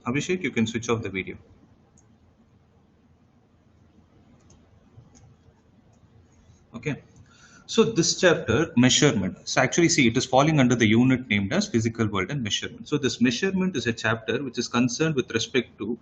Abhishek, you can switch off the video. Okay. So this chapter, measurement. So actually, see, it is falling under the unit named as physical world and measurement. So this measurement is a chapter which is concerned with respect to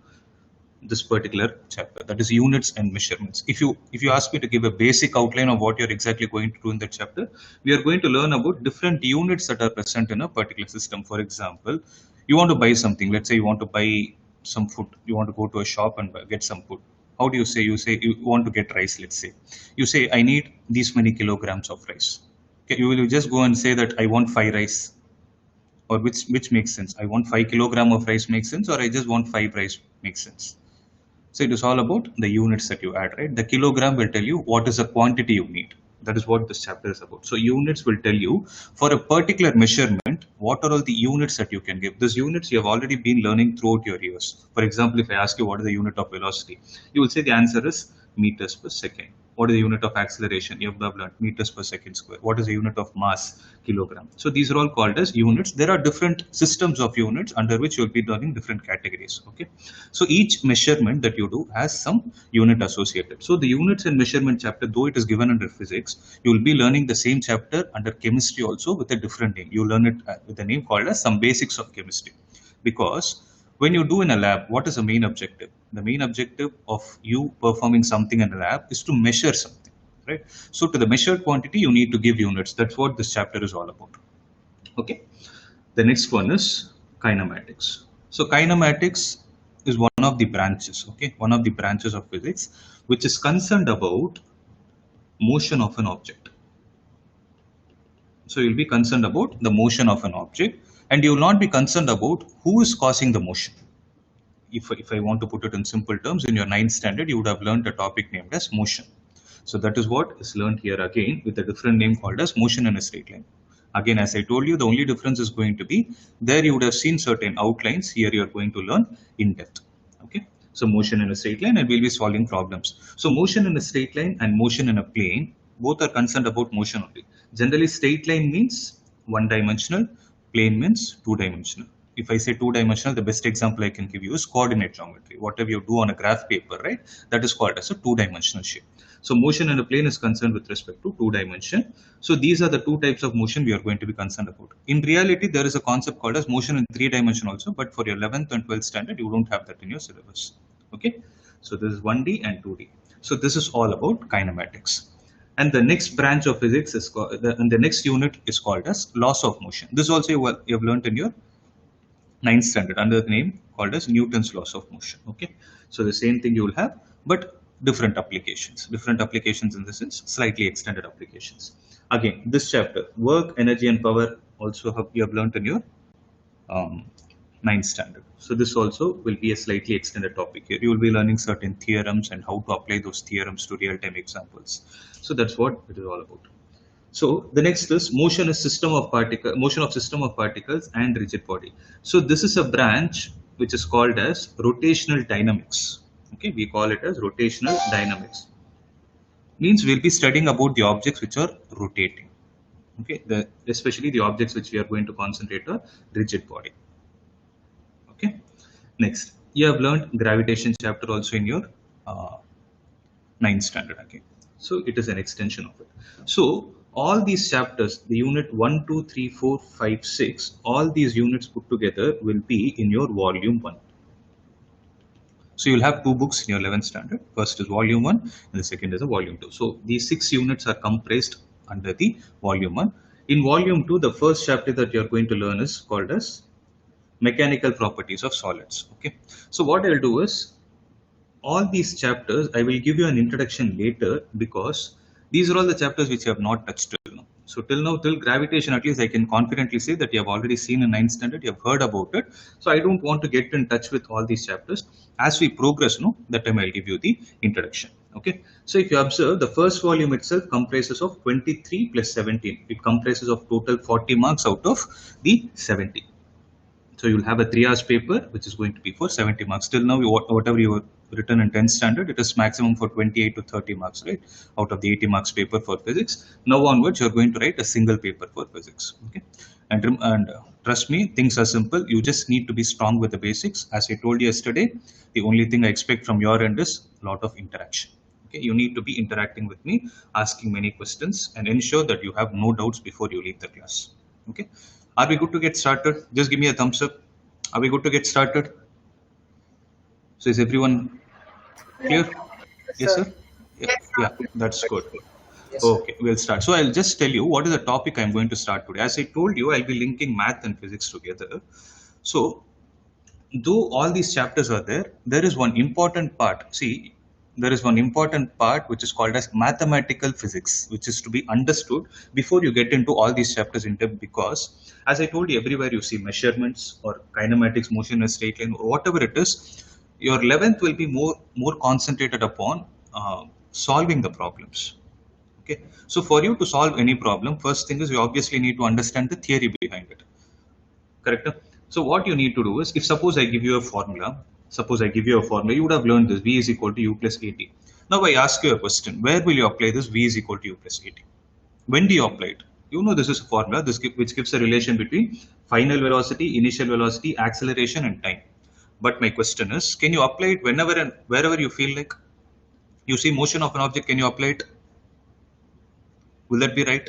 this particular chapter, that is units and measurements. If you ask me to give a basic outline of what you're exactly going to do in that chapter, we are going to learn about different units that are present in a particular system. For example, you want to buy something. Let's say you want to buy some food. You want to go to a shop and get some food. How do you say? You say you want to get rice. Let's say you say I need these many kilograms of rice. Okay, you will just go and say that I want 5 rice, or which makes sense. I want 5 kilogram of rice makes sense, or I just want 5 rice makes sense. So it is all about the units that you add, right? The kilogram will tell you what is the quantity you need. That is what this chapter is about. So units will tell you for a particular measurement, what are all the units that you can give. These units you have already been learning throughout your years. For example, if I ask you what is the unit of velocity, you will say the answer is meters per second. What is the unit of acceleration? You have learned meters per second square. What is the unit of mass? Kilogram. So these are all called as units. There are different systems of units under which you'll be learning different categories. Okay. So each measurement that you do has some unit associated. So the units and measurement chapter, though it is given under physics, you will be learning the same chapter under chemistry also with a different name. You learn it with a name called as some basics of chemistry. Because when you do in a lab, what is the main objective? The main objective of you performing something in a lab is to measure something, right? So to the measured quantity, you need to give units. That's what this chapter is all about. Okay. The next one is kinematics. So kinematics is one of the branches, okay, one of the branches of physics, which is concerned about motion of an object. So you'll be concerned about the motion of an object, and you will not be concerned about who is causing the motion. If I want to put it in simple terms, in your 9th standard, you would have learned a topic named as motion. So that is what is learned here again with a different name called as motion in a straight line. Again, as I told you, the only difference is going to be there you would have seen certain outlines. Here you are going to learn in depth. Okay. So motion in a straight line, and we'll be solving problems. So motion in a straight line and motion in a plane, both are concerned about motion only. Generally, straight line means one-dimensional, plane means two-dimensional. If I say two-dimensional, the best example I can give you is coordinate geometry. Whatever you do on a graph paper, right? That is called as a two-dimensional shape. So motion in a plane is concerned with respect to 2 dimension. So these are the two types of motion we are going to be concerned about. In reality, there is a concept called as motion in 3 dimension also, but for your 11th and 12th standard, you don't have that in your syllabus. Okay. So this is 1D and 2D. So this is all about kinematics. And the next branch of physics is called, and the next unit is called as laws of motion. This also you have learned in your 9th standard under the name called as Newton's laws of motion. Okay. So the same thing you will have, but different applications in the sense slightly extended applications. Again, this chapter, work, energy and power, also you have learned in your 9th standard. So this also will be a slightly extended topic here. You will be learning certain theorems and how to apply those theorems to real-time examples. So that's what it is all about. So the next is motion of system of particles and rigid body. So this is a branch which is called as rotational dynamics. Okay, we call it as rotational dynamics. Means we'll be studying about the objects which are rotating. Okay, especially the objects which we are going to concentrate on rigid body. Okay, next you have learned gravitation chapter also in your 9th standard again. So it is an extension of it. So all these chapters, the unit 1, 2, 3, 4, 5, 6, all these units put together will be in your volume 1. So you'll have 2 books in your 11th standard. First is volume 1 and the second is a volume 2. So these 6 units are compressed under the volume 1. In volume 2, the first chapter that you're going to learn is called as mechanical properties of solids. Okay. So what I'll do is all these chapters, I will give you an introduction later because these are all the chapters which you have not touched till now. So till gravitation, at least I can confidently say that you have already seen in 9th standard, you have heard about it. So I don't want to get in touch with all these chapters. As we progress, that time I'll give you the introduction. Okay. So if you observe, the first volume itself comprises of 23 plus 17. It comprises of total 40 marks out of the 70. So you'll have a 3 hours paper, which is going to be for 70 marks. Till now, whatever you have written in 10th standard, it is maximum for 28 to 30 marks, right? Out of the 80 marks paper for physics. Now onwards, you're going to write a single paper for physics. Okay. And Trust me, things are simple. You just need to be strong with the basics. As I told you yesterday, the only thing I expect from your end is a lot of interaction. Okay, you need to be interacting with me, asking many questions, and ensure that you have no doubts before you leave the class. Okay, are we good to get started? Just give me a thumbs up. Are we good to get started? So is everyone clear? Yes, sir. Yeah, that's good. Yes, sir. Okay, we'll start. So I'll just tell you what is the topic I'm going to start today. As I told you, I'll be linking math and physics together. So though all these chapters are there, there is one important part. See, there is one important part which is called as mathematical physics, which is to be understood before you get into all these chapters in depth. Because, as I told you, everywhere you see measurements or kinematics, motion in a straight line, or whatever it is, your 11th will be more concentrated upon solving the problems. Okay, so for you to solve any problem, first thing is you obviously need to understand the theory behind it. Correct? So what you need to do is, if suppose I give you a formula, you would have learned this: V is equal to U plus AT. Now I ask you a question: where will you apply this V is equal to U plus AT? When do you apply it? You know this is a formula which gives a relation between final velocity, initial velocity, acceleration, and time. But my question is, can you apply it whenever and wherever you feel like? You see motion of an object, can you apply it? Will that be right?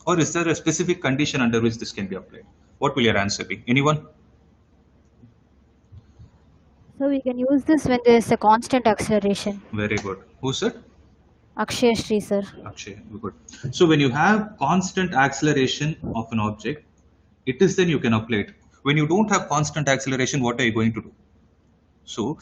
Or is there a specific condition under which this can be applied? What will your answer be? Anyone? So we can use this when there is a constant acceleration. Very good. Who said? Akshay Sri, sir. Akshay, good. So when you have constant acceleration of an object, it is then you can apply it. When you don't have constant acceleration, what are you going to do? So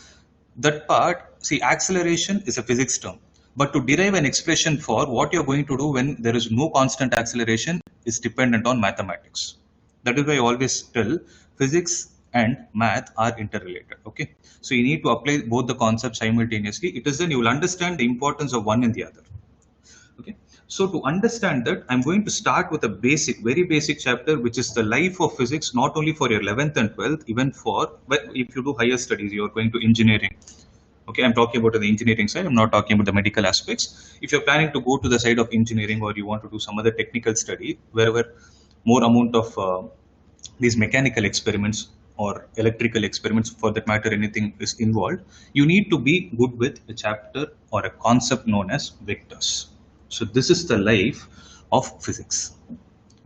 that part, see, acceleration is a physics term. But to derive an expression for what you're going to do when there is no constant acceleration is dependent on mathematics. That is why I always tell physics and math are interrelated. Okay, so you need to apply both the concepts simultaneously. It is then you will understand the importance of one and the other. Okay, so to understand that, I'm going to start with a basic, very basic chapter, which is the life of physics, not only for your 11th and 12th, even for, but if you do higher studies, you're going to engineering. Okay, I'm talking about the engineering side. I'm not talking about the medical aspects. If you're planning to go to the side of engineering, or you want to do some other technical study, wherever more amount of these mechanical experiments or electrical experiments, for that matter, anything is involved, you need to be good with a chapter or a concept known as vectors. So this is the life of physics.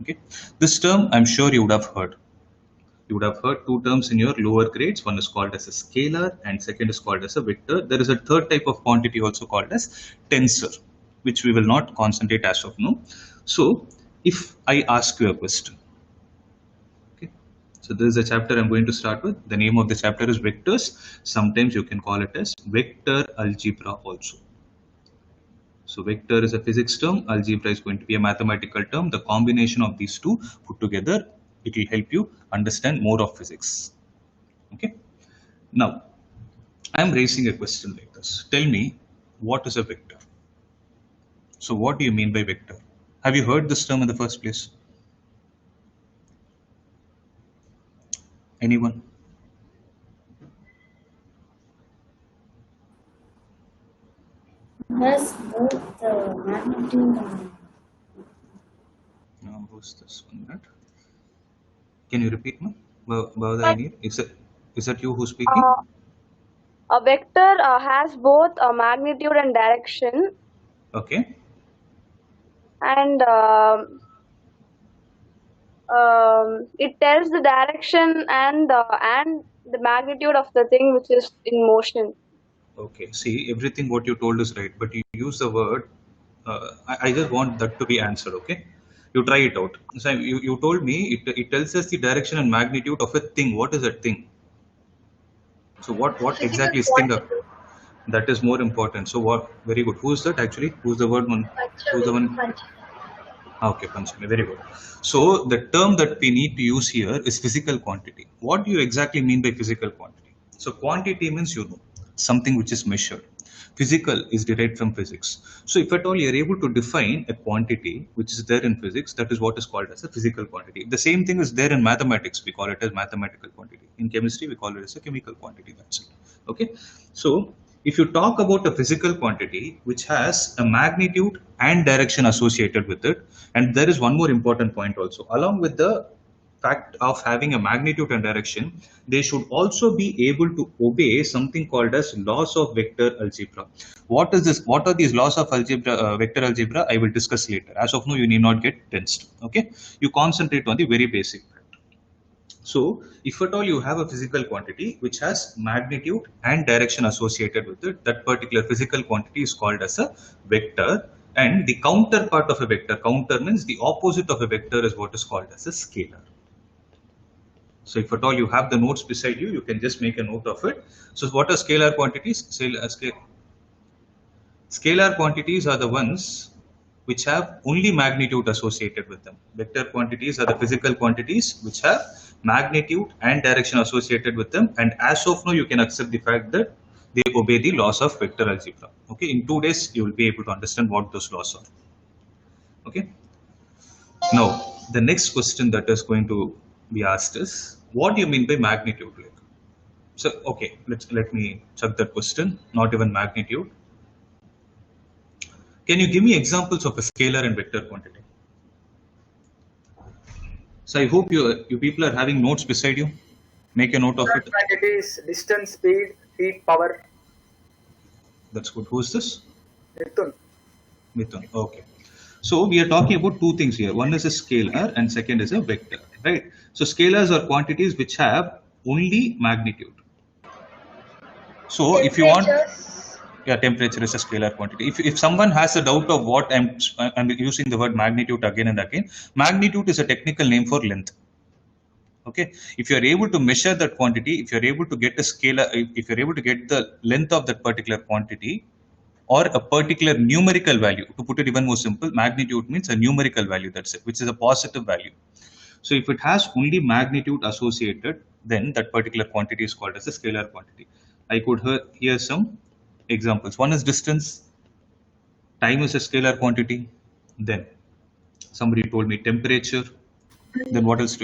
Okay, this term I'm sure you would have heard. You would have heard two terms in your lower grades. One is called as a scalar and second is called as a vector. There is a third type of quantity also called as tensor, which we will not concentrate as of now. So if I ask you a question, okay, so this is a chapter I'm going to start with. The name of the chapter is vectors. Sometimes you can call it as vector algebra also. So vector is a physics term, algebra is going to be a mathematical term. The combination of these two put together, it will help you understand more of physics. Okay. Now, I'm raising a question like this. Tell me, what is a vector? So what do you mean by vector? Have you heard this term in the first place? Anyone? Has both the magnitude and No, who's this one? That? Can you repeat me? Is that you who's speaking? A vector has both a magnitude and direction, Okay. and it tells the direction and the magnitude of the thing which is in motion. Okay. See, everything what you told is right, but you use the word. I just want that to be answered. Okay. You try it out. So you told me it tells us the direction and magnitude of a thing. What is that thing? So what exactly is thing? That is more important. So what? Very good. Who is that actually? Who's the word one? Who's the one? Okay, Panchami, very good. So the term that we need to use here is physical quantity. What do you exactly mean by physical quantity? So quantity means something which is measured. Physical is derived from physics. So if at all you're able to define a quantity which is there in physics, that is what is called as a physical quantity. The same thing is there in mathematics. We call it as mathematical quantity. In chemistry, we call it as a chemical quantity. That's it. Okay. So if you talk about a physical quantity which has a magnitude and direction associated with it, and there is one more important point also, along with the fact of having a magnitude and direction, they should also be able to obey something called as laws of vector algebra. What is this? What are these laws of algebra, vector algebra? I will discuss later. As of now, you need not get tensed. Okay, you concentrate on the very basic. So, if at all you have a physical quantity which has magnitude and direction associated with it, that particular physical quantity is called as a vector. And the counterpart of a vector, counter means the opposite of a vector, is what is called as a scalar. So if at all you have the notes beside you, you can just make a note of it. So what are scalar quantities? Scalar quantities are the ones which have only magnitude associated with them. Vector quantities are the physical quantities which have magnitude and direction associated with them. And as of now, you can accept the fact that they obey the laws of vector algebra. Okay, in 2 days, you will be able to understand what those laws are. Okay. Now, the next question that is going to be asked is, what do you mean by magnitude? So, okay, let me check that question. Not even magnitude. Can you give me examples of a scalar and vector quantity? So I hope you people are having notes beside you. Make a note of it. Quantities: distance, speed, heat, power. That's good. Who is this? Mithun. Mithun. Okay. So we are talking about two things here. One is a scalar and second is a vector, right? So scalars are quantities which have only magnitude. So if you want, yeah, temperature is a scalar quantity. If someone has a doubt of what I'm using the word magnitude again and again, magnitude is a technical name for length. Okay, if you are able to measure that quantity, if you are able to get a scalar, if you're able to get the length of that particular quantity or a particular numerical value, to put it even more simple, magnitude means a numerical value, that's it, which is a positive value. So if it has only magnitude associated, then that particular quantity is called as a scalar quantity. I could hear some examples. One is distance. Time is a scalar quantity. Then somebody told me temperature. Then what else?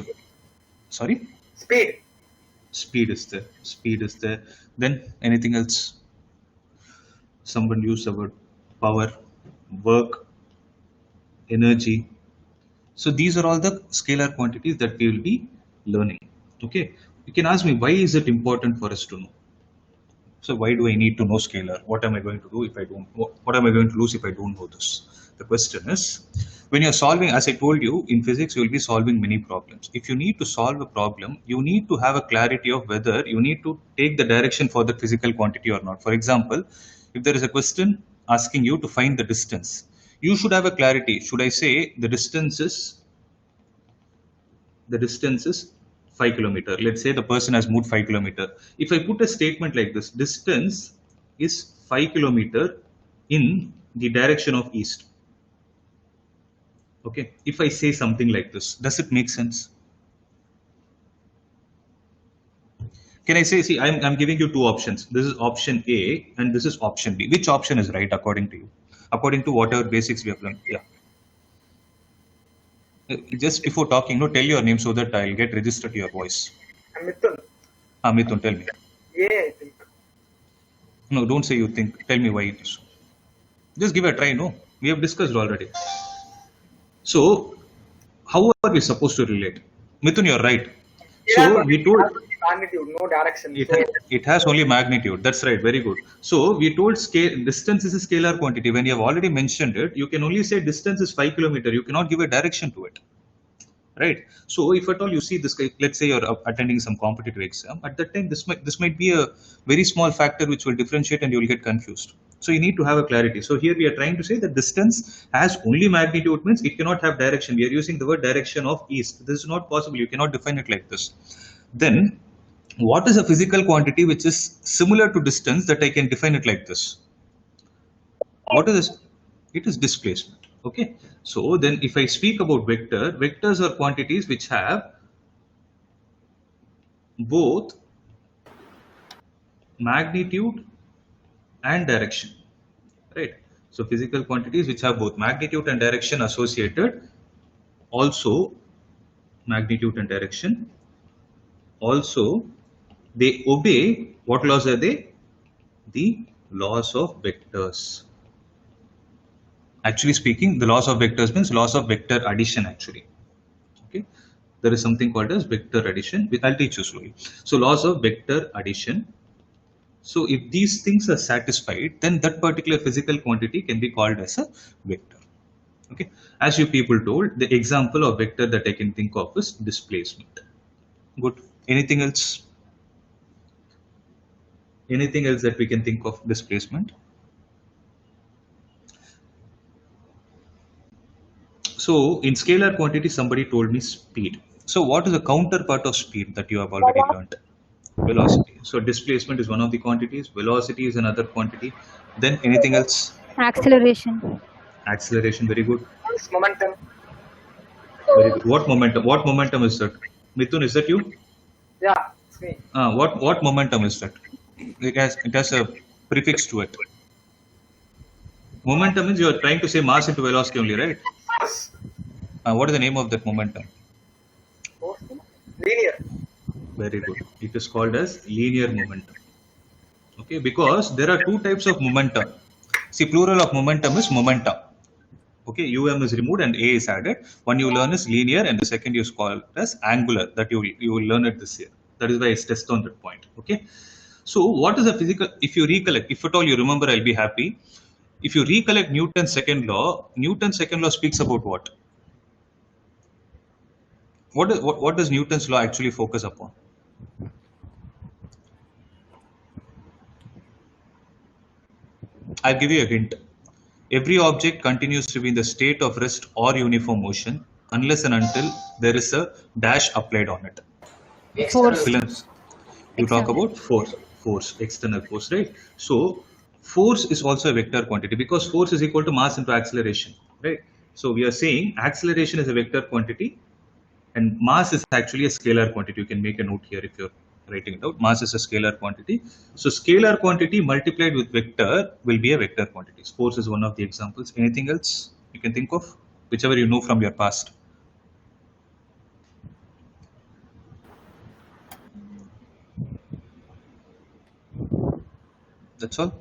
Sorry? Speed. Speed is there. Speed is there. Then anything else? Someone used the word power, work, energy. So these are all the scalar quantities that we will be learning. Okay. You can ask me, why is it important for us to know? So why do I need to know scalar? What am I going to do if I don't? What am I going to lose if I don't know this? The question is, when you're solving, as I told you, in physics, you will be solving many problems. If you need to solve a problem, you need to have a clarity of whether you need to take the direction for the physical quantity or not. For example, if there is a question asking you to find the distance, you should have a clarity. Should I say the distance is 5 kilometers? Let's say the person has moved 5 kilometers. If I put a statement like this, distance is 5 kilometers in the direction of east. Okay, if I say something like this, does it make sense? Can I say, see, I'm giving you two options. This is option A and this is option B. Which option is right according to you? According to whatever basics we have learned. Yeah. Just before talking, no, tell your name so that I'll get registered to your voice. I'm Mithun. Mithun, tell me. Yeah, I think. No, don't say you think. Tell me why it is so. Just give a try, no? We have discussed already. So, how are we supposed to relate? Mithun, you're right. So, we told... Magnitude, no direction. It has only magnitude. That's right. Very good. So, we told scale distance is a scalar quantity. When you have already mentioned it, you can only say distance is 5 kilometers. You cannot give a direction to it. Right? So, if at all you see this, let's say you're attending some competitive exam, at that time, this might be a very small factor which will differentiate and you will get confused. So you need to have a clarity. So here we are trying to say that distance has only magnitude, means it cannot have direction. We are using the word direction of east. This is not possible. You cannot define it like this. Then what is a physical quantity which is similar to distance that I can define it like this? What is this? It is displacement. Okay. So then if I speak about vector, vectors are quantities which have both magnitude and direction, right? So physical quantities which have both magnitude and direction associated, also magnitude and direction, also they obey, what laws are they? The laws of vectors. Actually speaking, the laws of vectors means laws of vector addition actually. Okay. there is something called as vector addition. I'll teach you slowly. So laws of vector addition. So if these things are satisfied, then that particular physical quantity can be called as a vector. Okay. As you people told, the example of vector that I can think of is displacement. Good. Anything else? Anything else that we can think of displacement? So in scalar quantity, somebody told me speed. So what is the counterpart of speed that you have already learned? Velocity. So displacement is one of the quantities. Velocity is another quantity. Then anything else? Acceleration. Acceleration. Very good. It's momentum. Very good. What momentum? What momentum is that? Mithun, is that you? Yeah, it's me. What momentum is that? It has a prefix to it. Momentum means you are trying to say mass into velocity only, right? Force. What is the name of that momentum? Force. Linear. Very good. It is called as linear momentum. Okay, because there are two types of momentum. See, plural of momentum is momentum. Okay, um is removed and a is added. One you learn is linear, and the second is called as angular. That you will learn it this year. That is why it's test on that point. Okay. So what is a physical? If you recollect, if at all you remember, I'll be happy. If you recollect Newton's second law speaks about what? What does Newton's law actually focus upon? I'll give you a hint. Every object continues to be in the state of rest or uniform motion unless and until there is a dash applied on it. Force. Phillips, you talk about force, external force, right? So force is also a vector quantity because force is equal to mass into acceleration, right? So we are saying acceleration is a vector quantity and mass is actually a scalar quantity. You can make a note here if you're writing it out. Mass is a scalar quantity. So scalar quantity multiplied with vector will be a vector quantity. Force is one of the examples. Anything else you can think of? Whichever you know from your past. That's all.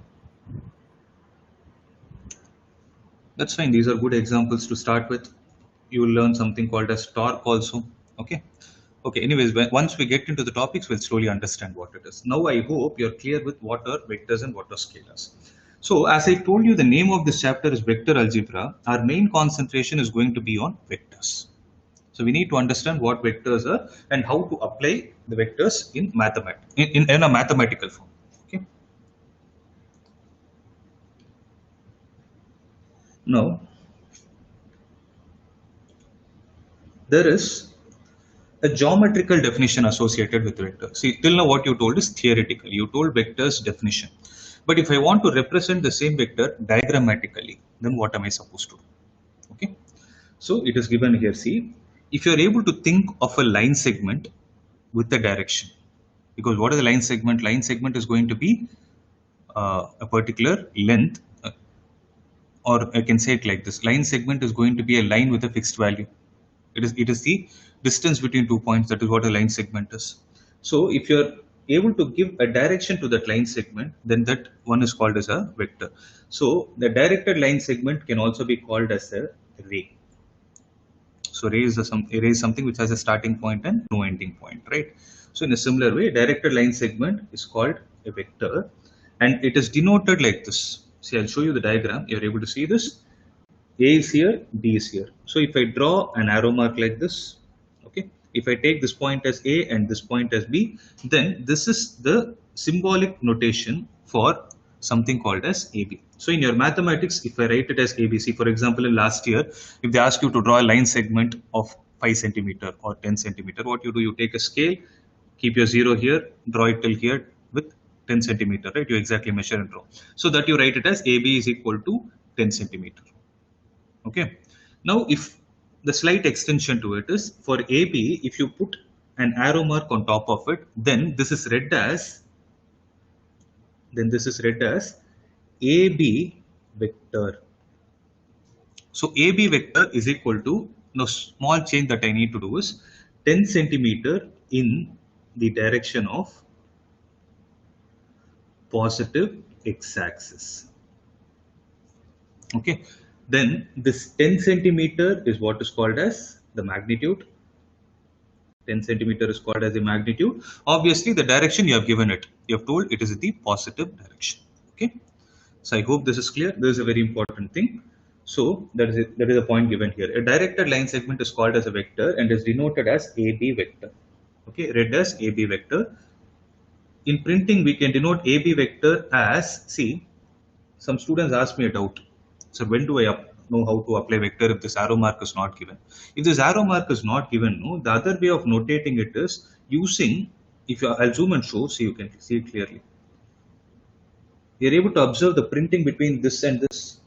That's fine. These are good examples to start with. You will learn something called as torque also. Okay. Okay. Anyways, once we get into the topics, we'll slowly understand what it is. Now, I hope you're clear with what are vectors and what are scalars. So, as I told you, the name of this chapter is vector algebra. Our main concentration is going to be on vectors. So, we need to understand what vectors are and how to apply the vectors in mathematics in a mathematical form. Okay. Now, there is a geometrical definition associated with vector. See, till now what you told is theoretical. You told vectors definition. But if I want to represent the same vector diagrammatically, then what am I supposed to do? Okay. So it is given here. See, if you are able to think of a line segment with a direction, because what is the line segment? Line segment is going to be a particular length, or I can say it like this. Line segment is going to be a line with a fixed value. It is the distance between 2 points. That is what a line segment is. So if you're able to give a direction to that line segment, then that one is called as a vector. So the directed line segment can also be called as a ray. So ray is something which has a starting point and no ending point, right? So in a similar way, directed line segment is called a vector, and it is denoted like this. See, I'll show you the diagram. You're able to see this. A is here, B is here. So if I draw an arrow mark like this, okay, if I take this point as A and this point as B, then this is the symbolic notation for something called as AB. So in your mathematics, if I write it as ABC, for example, in last year, if they ask you to draw a line segment of 5 centimeter or 10 centimeter, what you do, you take a scale, keep your 0 here, draw it till here with 10 centimeter, right? You exactly measure and draw. So that you write it as AB is equal to 10 centimeter. Okay. Now, if the slight extension to it is for AB, if you put an arrow mark on top of it, then this is read as AB vector. So AB vector is equal to, now small change that I need to do is 10 centimeter in the direction of positive x-axis. Okay. Then this 10 centimeter is what is called as the magnitude. 10 centimeter is called as a magnitude. Obviously, the direction you have given it. You have told it is the positive direction. Okay. So I hope this is clear. This is a very important thing. So that is a point given here. A directed line segment is called as a vector and is denoted as AB vector. Okay, read as AB vector. In printing, we can denote AB vector as, see, some students ask me a doubt. So when do I know how to apply vector if this arrow mark is not given? If this arrow mark is not given, no, the other way of notating it is using, I'll zoom and show so you can see it clearly. You're able to observe the printing between this and this.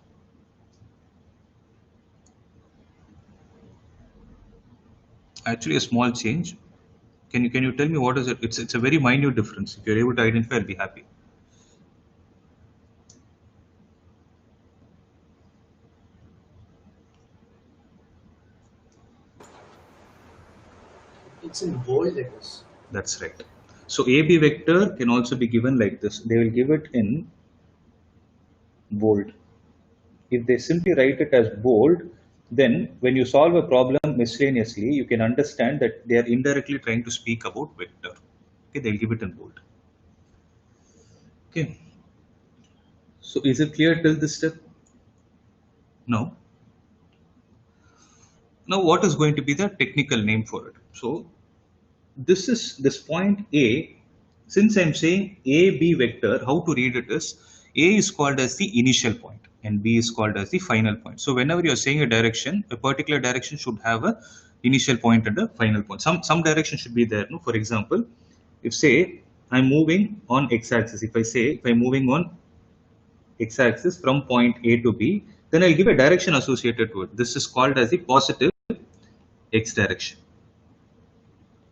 Actually, a small change. Can you tell me what is it? It's a very minute difference. If you're able to identify, I'll be happy. It's in bold letters. That's right. So AB vector can also be given like this. They will give it in bold. If they simply write it as bold, then when you solve a problem miscellaneously, you can understand that they are indirectly trying to speak about vector. Okay, they'll give it in bold. Okay. So is it clear till this step? No. Now what is going to be the technical name for it? So this point A, since I'm saying AB vector, how to read it is A is called as the initial point and B is called as the final point. So whenever you're saying a direction, a particular direction should have a initial point and a final point. Some direction should be there. No? For example, if say I'm moving on x-axis, if I'm moving on x-axis from point A to B, then I'll give a direction associated to it. This is called as the positive x direction.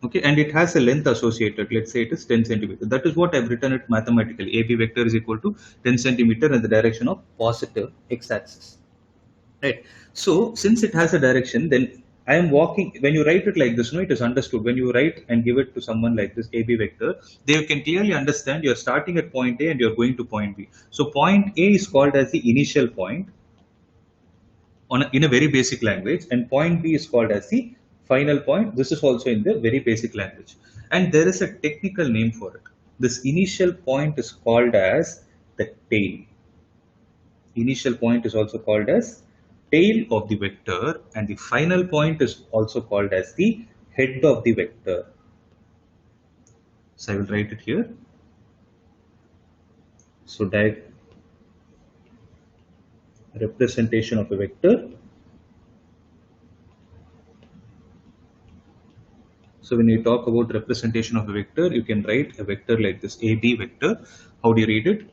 Okay, and it has a length associated. Let's say it is 10 centimeter. That is what I've written it mathematically. AB vector is equal to 10 centimeter in the direction of positive x-axis. Right. So since it has a direction, then I am walking. When you write it like this, no, it is understood. When you write and give it to someone like this AB vector, they can clearly understand you're starting at point A and you're going to point B. So point A is called as the initial point in a very basic language, and point B is called as the final point. This is also in the very basic language, and there is a technical name for it. This initial point is called as the tail. Initial point is also called as tail of the vector, and the final point is also called as the head of the vector. So I will write it here. So representation of a vector. So when you talk about representation of a vector, you can write a vector like this, AB vector. How do you read it?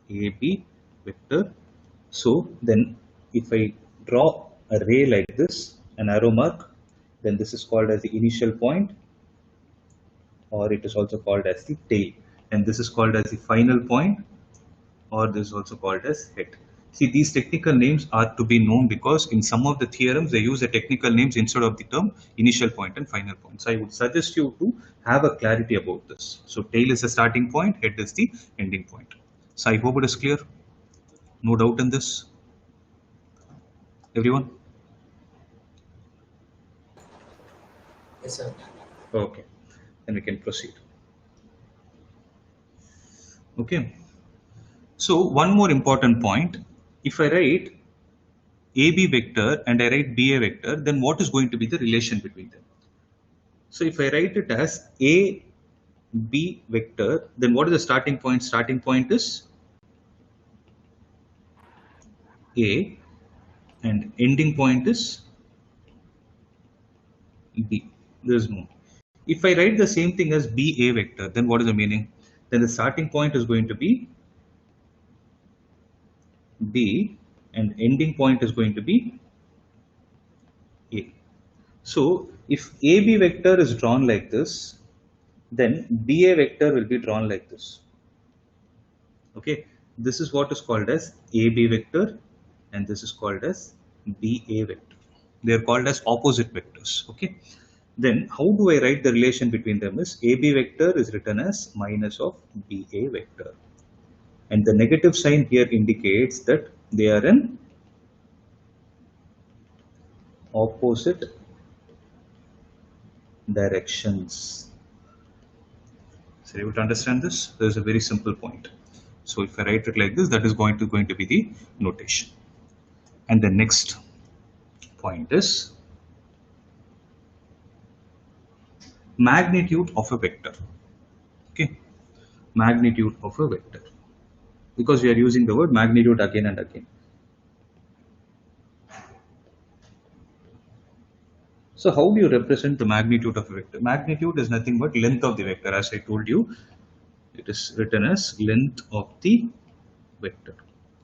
AB vector. So then if I draw a ray like this, an arrow mark, then this is called as the initial point, or it is also called as the tail. And this is called as the final point, or this is also called as head. See, these technical names are to be known because in some of the theorems, they use the technical names instead of the term initial point and final point. So I would suggest you to have a clarity about this. So tail is the starting point, head is the ending point. So I hope it is clear. No doubt in this. Everyone? Yes, sir. Okay. Then we can proceed. Okay. So one more important point. If I write AB vector and I write BA vector, then what is going to be the relation between them? So if I write it as AB vector, then what is the starting point? Starting point is A and ending point is B. There is no. If I write the same thing as BA vector, then what is the meaning? Then the starting point is going to be B and ending point is going to be A. So if AB vector is drawn like this, then BA vector will be drawn like this. Okay, this is what is called as AB vector and this is called as BA vector. They are called as opposite vectors. Okay, then how do I write the relation between them is AB vector is written as minus of BA vector. And the negative sign here indicates that they are in opposite directions. So you able to understand this? There's a very simple point. So if I write it like this, that is going to be the notation. And the next point is magnitude of a vector. Okay, magnitude of a vector, because we are using the word magnitude again and again. So how do you represent the magnitude of a vector? Magnitude is nothing but length of the vector. As I told you, it is written as length of the vector.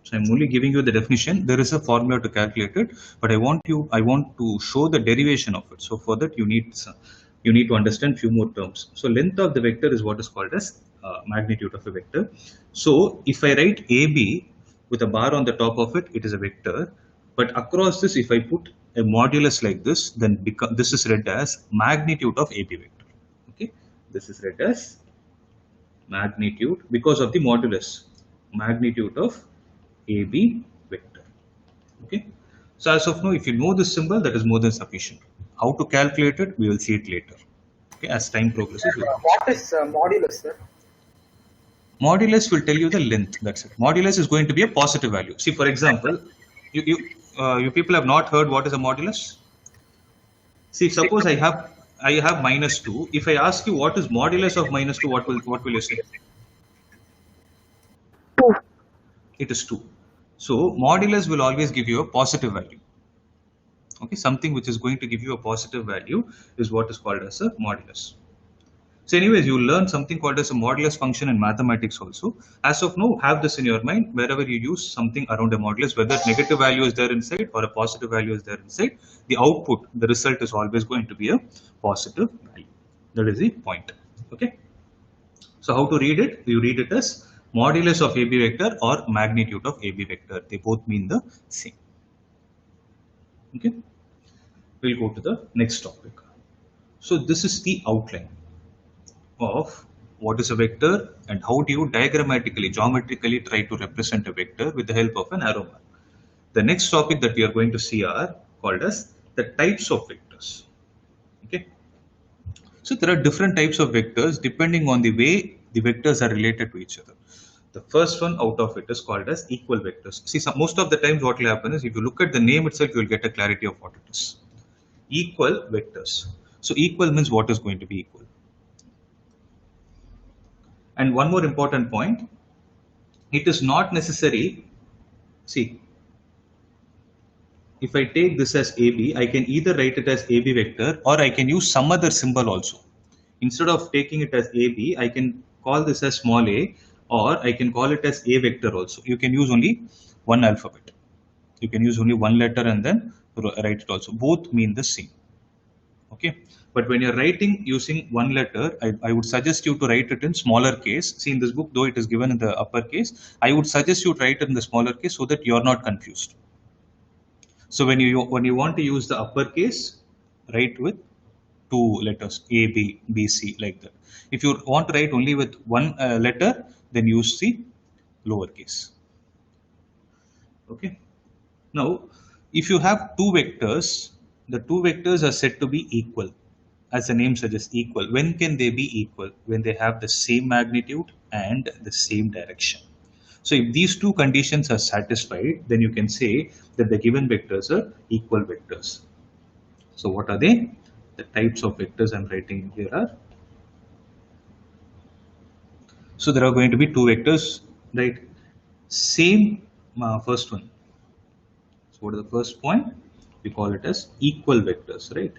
So I'm only giving you the definition. There is a formula to calculate it, but I want to show the derivation of it. So for that you need to understand few more terms. So length of the vector is what is called as magnitude of a vector. So if I write AB with a bar on the top of it, it is a vector. But across this, if I put a modulus like this, then this is read as magnitude of AB vector. Okay, this is read as magnitude because of the modulus, magnitude of AB vector. Okay, so as of now, if you know this symbol, that is more than sufficient. How to calculate it, we will see it later. Okay, as time progresses. What is modulus, sir? Modulus will tell you the length. That's it. Modulus is going to be a positive value. See, for example, you people have not heard what is a modulus. See, suppose I have -2. If I ask you what is modulus of -2, what will you say? 2. It is 2. So modulus will always give you a positive value. Okay, something which is going to give you a positive value is what is called as a modulus. So anyways, you learn something called as a modulus function in mathematics also. As of now, have this in your mind wherever you use something around a modulus, whether negative value is there inside or a positive value is there inside, the output, the result is always going to be a positive value. That is the point. Okay. So how to read it? You read it as modulus of AB vector or magnitude of AB vector. They both mean the same. Okay. We'll go to the next topic. So this is the outline of what is a vector and how do you diagrammatically, geometrically try to represent a vector with the help of an arrow mark. The next topic that we are going to see are called as the types of vectors. Okay. So there are different types of vectors depending on the way the vectors are related to each other. The first one out of it is called as equal vectors. See, most of the times what will happen is if you look at the name itself, you will get a clarity of what it is. Equal vectors. So equal means what is going to be equal. And one more important point, it is not necessary. See, if I take this as AB, I can either write it as AB vector or I can use some other symbol also. Instead of taking it as AB, I can call this as small a, or I can call it as A vector also. You can use only one alphabet. You can use only one letter and then write it also. Both mean the same. Okay. But when you're writing using one letter, I would suggest you to write it in smaller case. See, in this book, though it is given in the upper case, I would suggest you to write it in the smaller case so that you're not confused. So when you want to use the upper case, write with two letters, A, B, B, C, like that. If you want to write only with one letter, then use the lowercase. Okay. Now, if you have two vectors, the two vectors are said to be equal. As the name suggests, equal. When can they be equal? When they have the same magnitude and the same direction. So if these two conditions are satisfied, then you can say that the given vectors are equal vectors. So what are they? The types of vectors I'm writing here are. So there are going to be two vectors, right? Same first one. So what is the first point? We call it as equal vectors, right?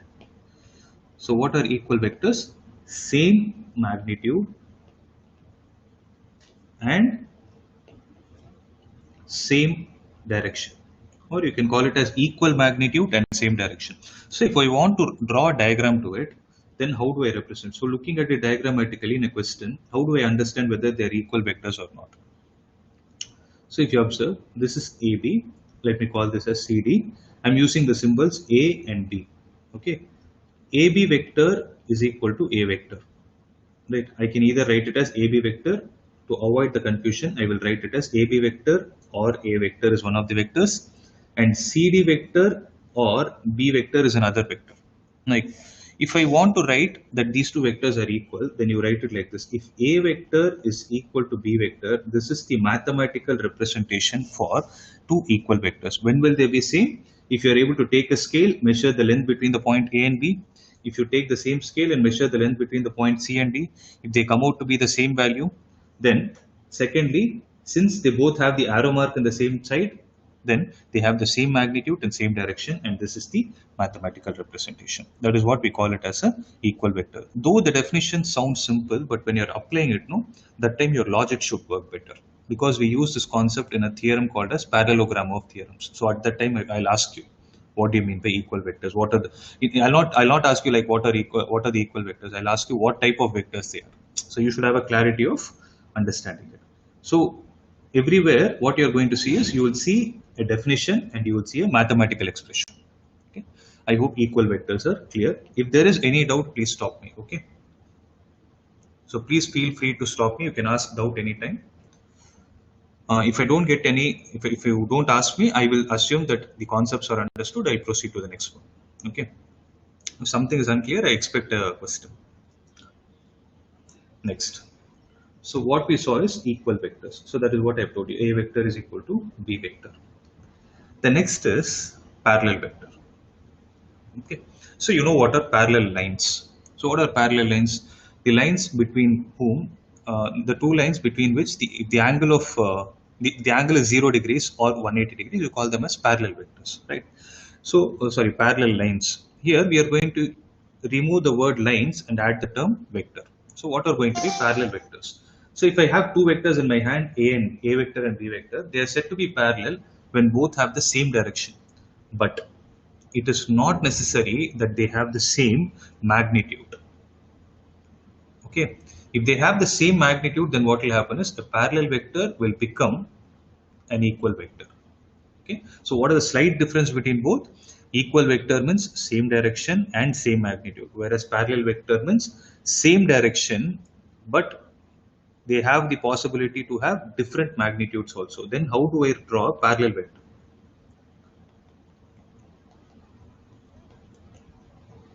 So what are equal vectors? Same magnitude and same direction, or you can call it as equal magnitude and same direction. So if I want to draw a diagram to it, then how do I represent? So looking at it diagrammatically in a question, how do I understand whether they are equal vectors or not? So if you observe, this is AB. Let me call this as CD. I'm using the symbols A and B. Okay. AB vector is equal to A vector. Right. I can either write it as AB vector. To avoid the confusion, I will write it as AB vector or A vector is one of the vectors, and CD vector or B vector is another vector. Like If I want to write that these two vectors are equal, then you write it like this. If A vector is equal to B vector, this is the mathematical representation for two equal vectors. When will they be same? If you are able to take a scale, measure the length between the point A and B. If you take the same scale and measure the length between the point C and D, if they come out to be the same value, then secondly, since they both have the arrow mark on the same side, then they have the same magnitude and same direction, and this is the mathematical representation. That is what we call it as a equal vector. Though the definition sounds simple, but when you're applying it, no, that time your logic should work better, because we use this concept in a theorem called as parallelogram of theorems. So at that time, I'll ask you, what do you mean by equal vectors? What are the? I'll not ask you like what are the equal vectors. I'll ask you what type of vectors they are. So you should have a clarity of understanding it. So everywhere, what you're going to see is you will see a definition and you will see a mathematical expression. Okay. I hope equal vectors are clear. If there is any doubt, please stop me. Okay. So please feel free to stop me. You can ask doubt anytime. If I don't get any, if you don't ask me, I will assume that the concepts are understood. I proceed to the next one. Okay. If something is unclear, I expect a question. Next. So what we saw is equal vectors. So that is what I've told you. A vector is equal to B vector. The next is parallel vector. Okay. So you know what are parallel lines. So what are parallel lines? The lines between whom, the two lines between which the angle of the angle is 0 degrees or 180 degrees, you call them as parallel vectors, right? So parallel lines. Here we are going to remove the word lines and add the term vector. So what are going to be parallel vectors? So if I have two vectors in my hand, A vector and B vector, they are said to be parallel when both have the same direction. But it is not necessary that they have the same magnitude. Okay. If they have the same magnitude, then what will happen is a parallel vector will become an equal vector. Okay. So what are the slight difference between both? Equal vector means same direction and same magnitude, whereas parallel vector means same direction, but they have the possibility to have different magnitudes also. Then how do I draw a parallel vector?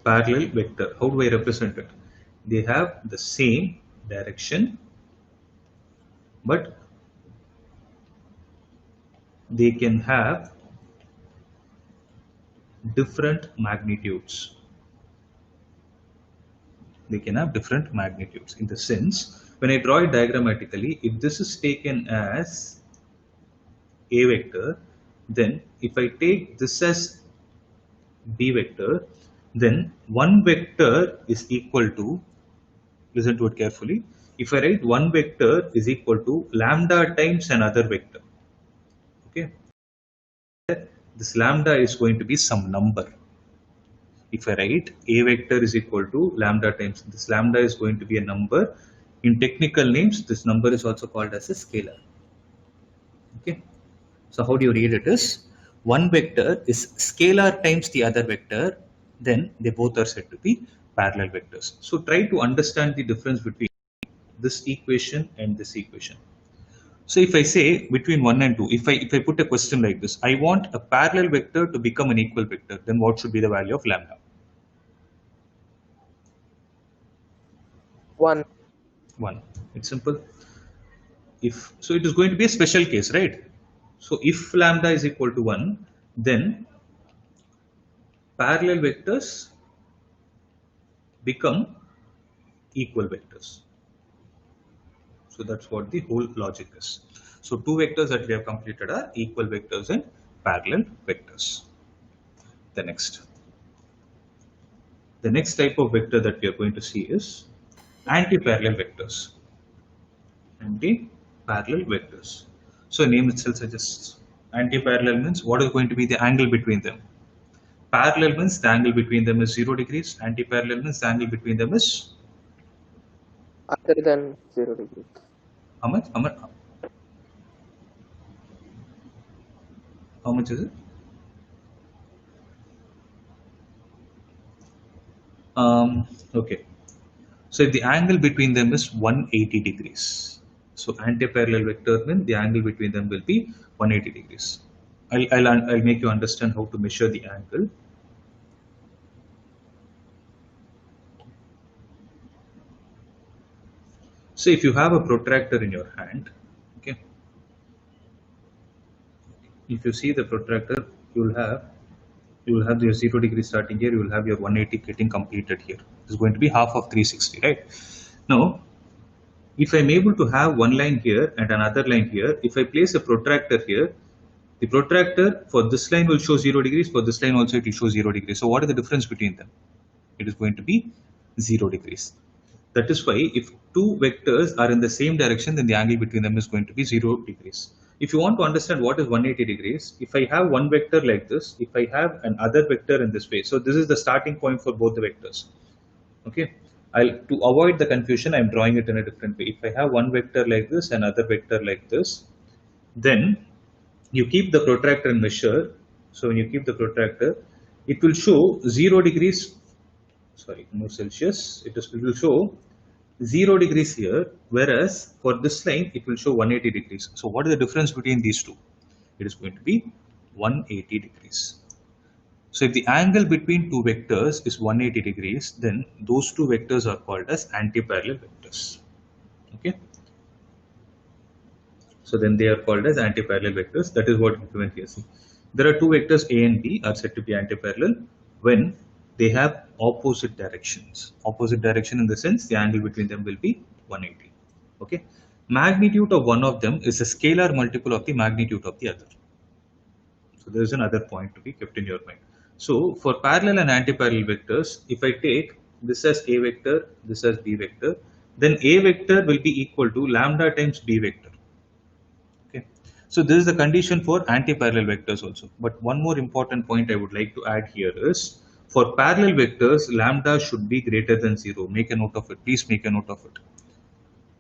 Parallel vector, how do I represent it? They have the same direction, but they can have different magnitudes. They can have different magnitudes in the sense, when I draw it diagrammatically, if this is taken as A vector, then if I take this as B vector, then one vector is equal to, listen to it carefully, if I write one vector is equal to lambda times another vector. Okay. This lambda is going to be some number. If I write A vector is equal to lambda times, this lambda is going to be a number. In technical names, this number is also called as a scalar. Okay. So how do you read it is, one vector is scalar times the other vector, then they both are said to be parallel vectors. So try to understand the difference between this equation and this equation. So if I say between 1 and 2, if I put a question like this, I want a parallel vector to become an equal vector, then what should be the value of lambda? 1. 1. It's simple. If so, it is going to be a special case, right? So if lambda is equal to 1, then parallel vectors become equal vectors. So that's what the whole logic is. So two vectors that we have completed are equal vectors and parallel vectors. The next type of vector that we are going to see is anti-parallel vectors. Anti-parallel vectors. So name itself suggests anti-parallel means what is going to be the angle between them. Parallel means the angle between them is 0 degrees. Anti-parallel means the angle between them is Other than 0 degrees. how much? How much is it? Okay. So if the angle between them is 180 degrees, so anti-parallel vector means the angle between them will be 180 degrees. I'll make you understand how to measure the angle. So if you have a protractor in your hand, okay, if you see the protractor, you will have your 0 degree starting here, you will have your 180 getting completed here. It's going to be half of 360, right? Now, if I'm able to have one line here and another line here, if I place a protractor here, the protractor for this line will show 0 degrees, for this line also it will show 0 degrees. So what is the difference between them? It is going to be 0 degrees. That is why if two vectors are in the same direction, then the angle between them is going to be 0 degrees. If you want to understand what is 180 degrees, if I have one vector like this, if I have another vector in this way, so this is the starting point for both the vectors. Okay, to avoid the confusion, I'm drawing it in a different way. If I have one vector like this and another vector like this, then you keep the protractor and measure. So when you keep the protractor, it will show 0 degrees. Sorry, no Celsius. It will show 0 degrees here, whereas for this line it will show 180 degrees. So what is the difference between these two? It is going to be 180 degrees. So if the angle between two vectors is 180 degrees, then those two vectors are called as antiparallel vectors. Okay. So then they are called as antiparallel vectors. That is what is given here. See, there are two vectors A and B are said to be antiparallel when they have opposite directions. Opposite direction in the sense the angle between them will be 180. Okay. Magnitude of one of them is a scalar multiple of the magnitude of the other. So there is another point to be kept in your mind. So for parallel and antiparallel vectors, if I take this as A vector, this as B vector, then A vector will be equal to lambda times B vector. Okay. So this is the condition for antiparallel vectors also. But one more important point I would like to add here is, for parallel vectors, lambda should be greater than 0. Make a note of it. Please make a note of it.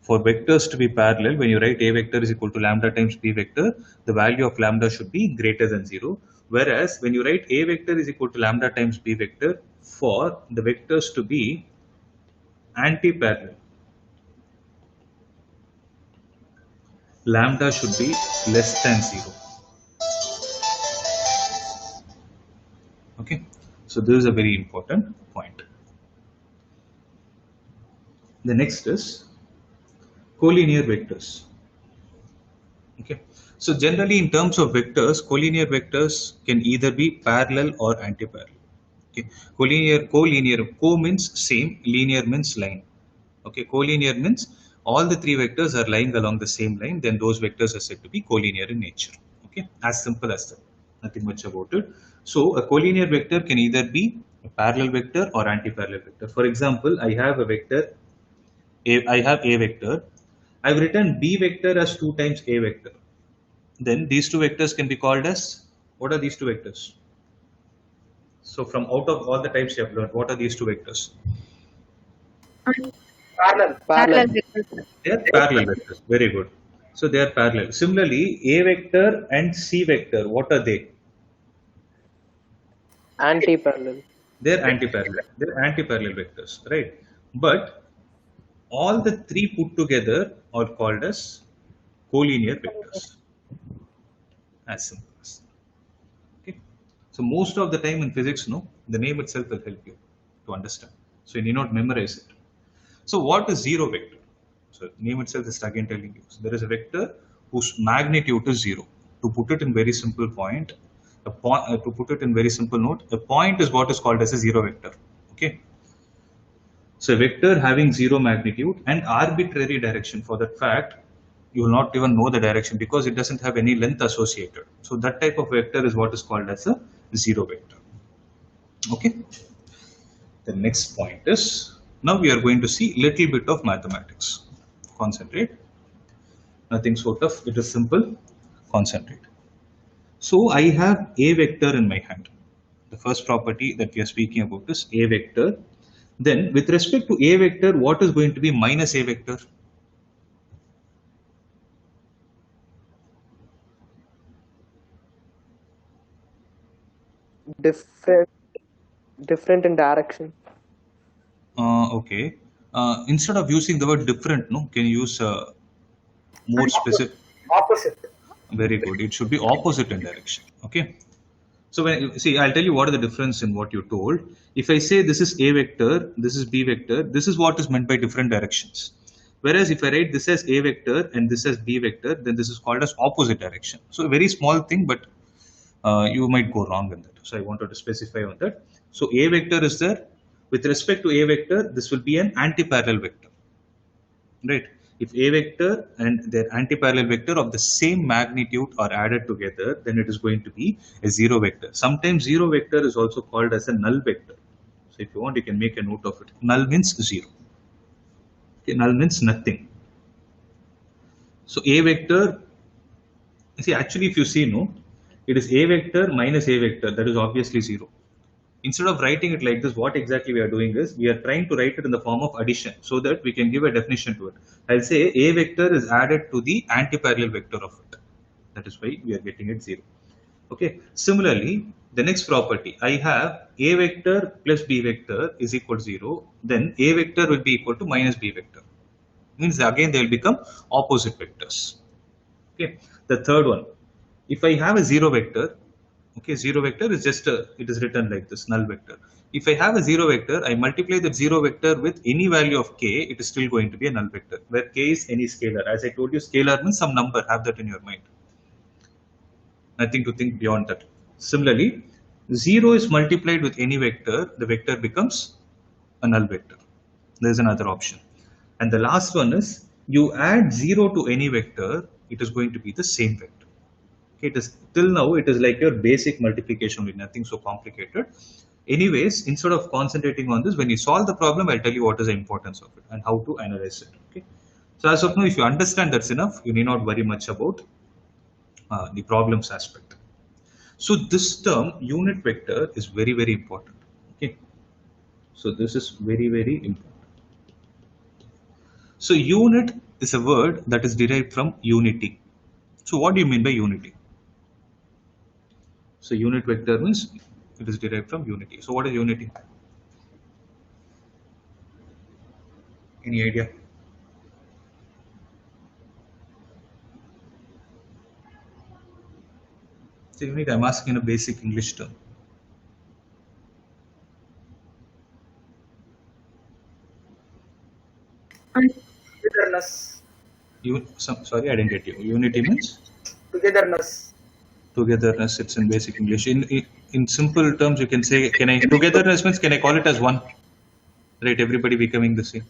For vectors to be parallel, when you write A vector is equal to lambda times B vector, the value of lambda should be greater than 0. Whereas when you write A vector is equal to lambda times B vector, for the vectors to be antiparallel, lambda should be less than 0. Okay. So this is a very important point. The next is collinear vectors. Okay. So generally in terms of vectors, collinear vectors can either be parallel or antiparallel. Okay. Co means same, linear means line. Okay. Collinear means all the three vectors are lying along the same line, then those vectors are said to be collinear in nature. Okay. As simple as that. Nothing much about it. So a collinear vector can either be a parallel vector or antiparallel vector. For example, I have a vector, I have A vector. I've written B vector as 2 times A vector. Then these two vectors can be called as, what are these two vectors? So from out of all the types you have learned, what are these two vectors? Parallel. They are parallel vectors. Very good. So they are parallel. Similarly, A vector and C vector, what are they? Anti-parallel. They're antiparallel. They're antiparallel vectors, right? But all the three put together are called as collinear vectors. As simple as. Okay. So most of the time in physics, no, the name itself will help you to understand. So you need not memorize it. So what is zero vector? So name itself is again telling you. So there is a vector whose magnitude is 0. To put it in very simple point, to put it in very simple note, a point is what is called as a zero vector. Okay. So a vector having 0 magnitude and arbitrary direction. For that fact, you will not even know the direction because it doesn't have any length associated. So that type of vector is what is called as a zero vector. Okay. The next point is, now we are going to see little bit of mathematics. Concentrate. Nothing sort of, it is simple. Concentrate. So I have A vector in my hand. The first property that we are speaking about is A vector. Then with respect to A vector, what is going to be minus A vector? Different in direction. Okay. Instead of using the word different, no, can you use more specific? Opposite. Very good. It should be opposite in direction. Okay. So when see, I'll tell you what is the difference in what you told. If I say this is A vector, this is B vector, this is what is meant by different directions. Whereas if I write this as A vector and this as B vector, then this is called as opposite direction. So a very small thing, but you might go wrong in that. So I wanted to specify on that. So A vector is there. With respect to A vector, this will be an antiparallel vector, right? If A vector and their antiparallel vector of the same magnitude are added together, then it is going to be a zero vector. Sometimes zero vector is also called as a null vector. So if you want, you can make a note of it. Null means zero. Okay, null means nothing. So A vector, see, actually if you see, no, it is A vector minus A vector, that is obviously zero. Instead of writing it like this, what exactly we are doing is, we are trying to write it in the form of addition so that we can give a definition to it. I'll say A vector is added to the antiparallel vector of it. That is why we are getting it 0. Okay. Similarly, the next property, I have A vector plus B vector is equal to 0. Then A vector will be equal to minus B vector. Means again they will become opposite vectors. Okay. The third one, if I have a 0 vector, okay, 0 vector is just it is written like this, null vector. If I have a 0 vector, I multiply that 0 vector with any value of k, it is still going to be a null vector, where k is any scalar. As I told you, scalar means some number, have that in your mind. Nothing to think beyond that. Similarly, 0 is multiplied with any vector, the vector becomes a null vector. There is another option. And the last one is, you add 0 to any vector, it is going to be the same vector. Okay, it is till now it is like your basic multiplication with nothing so complicated. Anyways, instead of concentrating on this, when you solve the problem, I'll tell you what is the importance of it and how to analyze it. Okay. So as of now, if you understand that's enough, you need not worry much about the problems aspect. So this term unit vector is very, very important. Okay. So this is very, very important. So unit is a word that is derived from unity. So what do you mean by unity? So unit vector means it is derived from unity. So what is unity? Any idea? So unit, I'm asking in a basic English term. Togetherness. Sorry, I didn't get you. Unity means? Togetherness. Togetherness, it's in basic English. In simple terms, you can say, togetherness means, can I call it as one? Right, everybody becoming the same,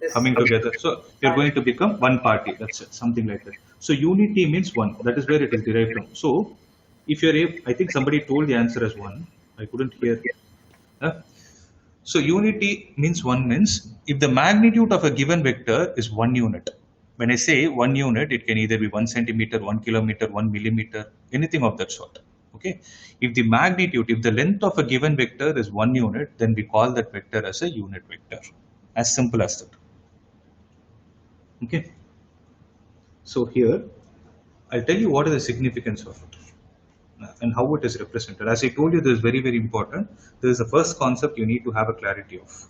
Yes. coming together. So you're going to become one party, that's it, something like that. So unity means one, that is where it is derived from. So if you're, I think somebody told the answer as one, I couldn't hear. So unity means one means, if the magnitude of a given vector is 1 unit, when I say 1 unit, it can either be 1 centimeter, 1 kilometer, 1 millimeter, anything of that sort. Okay. If the magnitude, if the length of a given vector is 1 unit, then we call that vector as a unit vector. As simple as that. Okay. So here, I'll tell you what is the significance of it and how it is represented. As I told you, this is very, very important. This is the first concept you need to have a clarity of.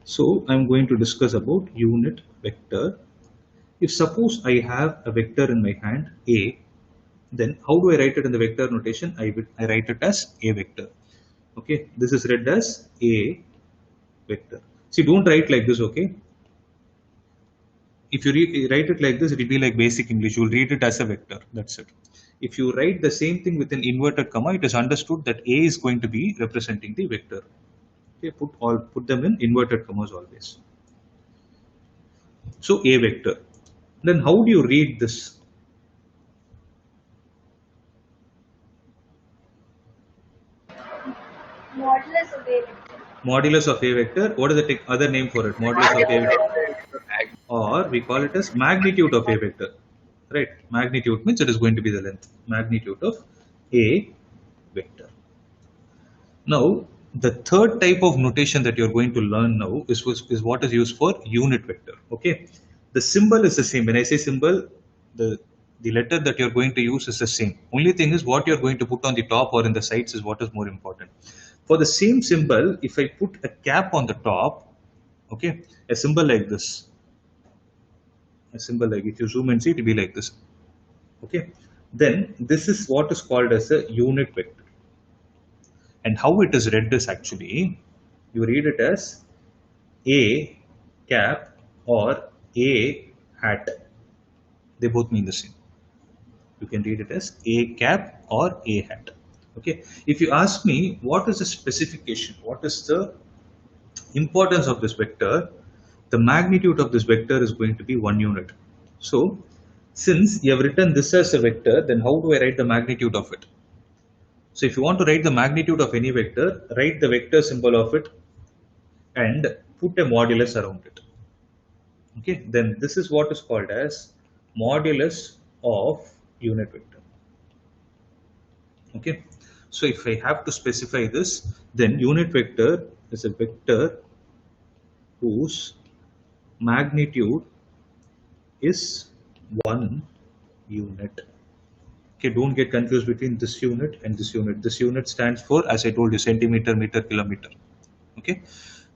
So I'm going to discuss about unit vector. If suppose I have a vector in my hand, A, then how do I write it in the vector notation? I write it as A vector. Okay, this is read as A vector. See, don't write like this, okay? If you write it like this, it will be like basic English. You will read it as a vector. That's it. If you write the same thing with an inverted comma, it is understood that A is going to be representing the vector. Okay, put them in inverted commas always. So A vector. Then how do you read this? Modulus of A vector. Modulus of A vector. What is the other name for it? Modulus of A vector. Or we call it as magnitude of A vector. Right? Magnitude means it is going to be the length. Magnitude of A vector. Now, the third type of notation that you're going to learn now is what is used for unit vector. Okay, the symbol is the same. When I say symbol, the letter that you're going to use is the same. Only thing is what you're going to put on the top or in the sides is what is more important. For the same symbol, if I put a cap on the top, okay, a symbol like this, a symbol like, if you zoom and see, it will be like this. Okay, then this is what is called as a unit vector. And how it is read is actually, you read it as A cap or A hat. They both mean the same. You can read it as A cap or A hat. Okay. If you ask me what is the specification, what is the importance of this vector, the magnitude of this vector is going to be 1 unit. So since you have written this as a vector, then how do I write the magnitude of it? So if you want to write the magnitude of any vector, write the vector symbol of it and put a modulus around it. Okay, then this is what is called as modulus of unit vector. Okay, so if I have to specify this, then unit vector is a vector whose magnitude is 1 unit. Okay, don't get confused between this unit and this unit. This unit stands for, as I told you, centimeter, meter, kilometer. Okay,